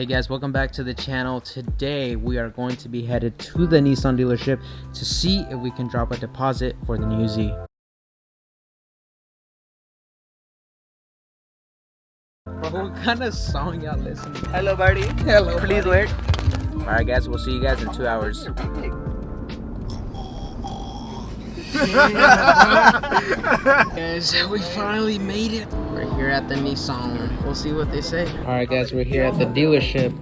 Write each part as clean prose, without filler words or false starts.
Hey guys, welcome back to the channel. Today we are going to be headed to the Nissan dealership to see if we can drop a deposit for the new Z. Bro, what kind of song y'all listening to? Hello, buddy. Hello, Please buddy. wait. Alright guys, we'll see you guys in 2 hours. Guys, we finally made it. We're here at the Nissan. We'll see what they say. Alright guys, we're here at the dealership.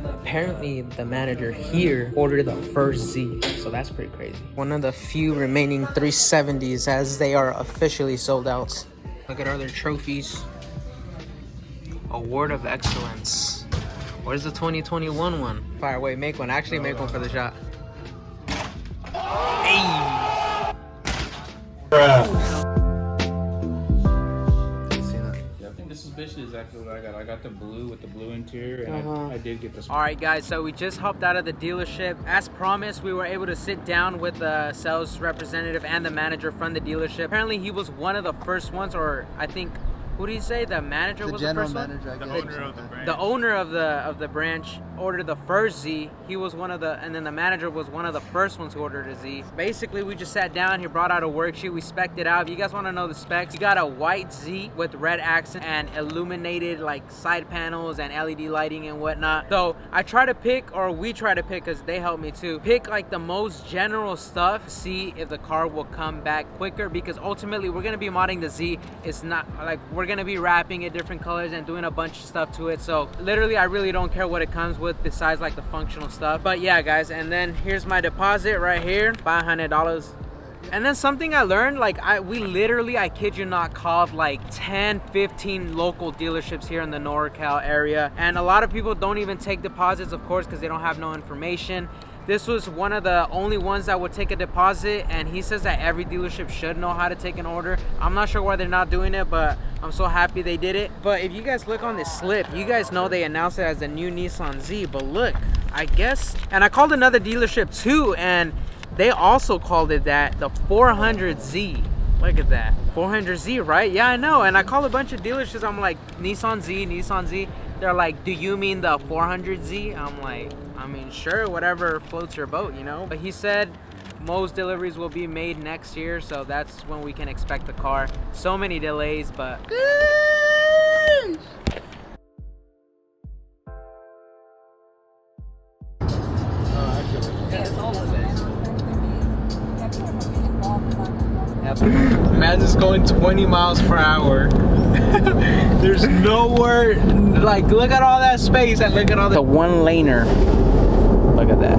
Apparently the manager here ordered the first Z, so that's pretty crazy. One of the few remaining 370s as they are officially sold out. Look at all their trophies. Award of Excellence. Where's the 2021 one? Fire away, make one. Actually make one for the shot. Hey! I think this is basically exactly what I got. I got the blue with the blue interior, and I did get this. Alright guys, so we just hopped out of the dealership. As promised, we were able to sit down with the sales representative and the manager from the dealership. Apparently he was one of the first ones, or I think, who did he say? The manager was the first one? The owner of the branch. The owner of the branch ordered the first Z. He was one of the, and then the manager was one of the first ones who ordered a Z. Basically, we just sat down. He brought out a worksheet. We spec'd it out. If you guys want to know the specs, you got a white Z with red accent and illuminated like side panels and LED lighting and whatnot. So I try to pick, or we try to pick, because they help me too, pick like the most general stuff, see if the car will come back quicker, because ultimately we're gonna be modding the Z. It's not like we're gonna be wrapping it different colors and doing a bunch of stuff to it. So literally I really don't care what it comes with besides like the functional stuff. But yeah guys, and then here's my deposit right here, $500. And then something I learned, like we literally, I kid you not, called like 10-15 local dealerships here in the NorCal area, and a lot of people don't even take deposits, of course, because they don't have no information. This was one of the only ones that would take a deposit, and he says that every dealership should know how to take an order. I'm not sure why they're not doing it, but I'm so happy they did it. But if you guys look on this slip, you guys know they announced it as the new Nissan Z, but look, I guess, and I called another dealership too, and they also called it that, the 400Z. Look at that, 400Z, right? Yeah, I know. And I called a bunch of dealerships. I'm like, Nissan Z, Nissan Z. They're like, do you mean the 400Z? I'm like, I mean, sure, whatever floats your boat, you know? But he said most deliveries will be made next year, so that's when we can expect the car. So many delays, but... Man's is going 20 miles per hour. There's nowhere, like, look at all that space and look at all the one-laner. Look at that.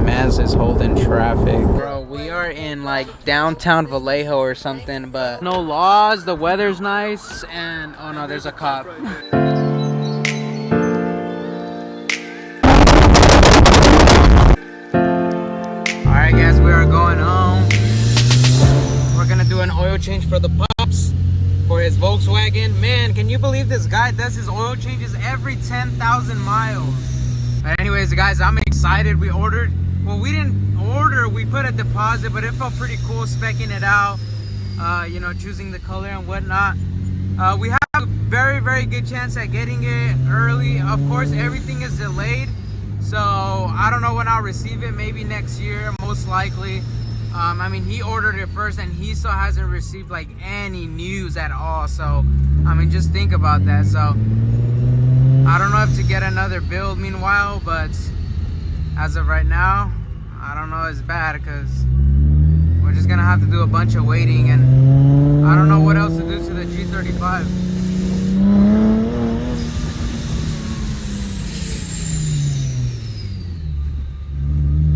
Man's is holding traffic. Bro, we are in like downtown Vallejo or something, but no laws, the weather's nice, and oh no, there's a cop. Alright guys, we are going home. We're gonna do an oil change for the Pops for his Volkswagen. Man, can you believe this guy does his oil changes every 10,000 miles? But anyways guys, I'm excited. We ordered, well, we didn't order, we put a deposit, but it felt pretty cool specking it out, you know, choosing the color and whatnot. We have a very good chance at getting it early. Of course, everything is delayed, so I don't know when I'll receive it. Maybe next year, most likely. I mean, he ordered it first and he still hasn't received like any news at all. So, I mean, just think about that. So, I don't know if to get another build meanwhile, but as of right now, I don't know, it's bad because we're just gonna have to do a bunch of waiting, and I don't know what else to do to the G35.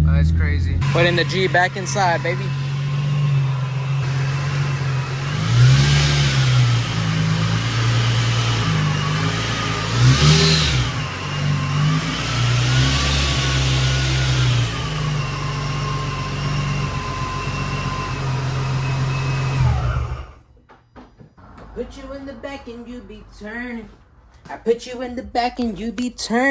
That's crazy. Putting the G back inside, baby. Put you in the back and you be turning. I put you in the back and you be turning.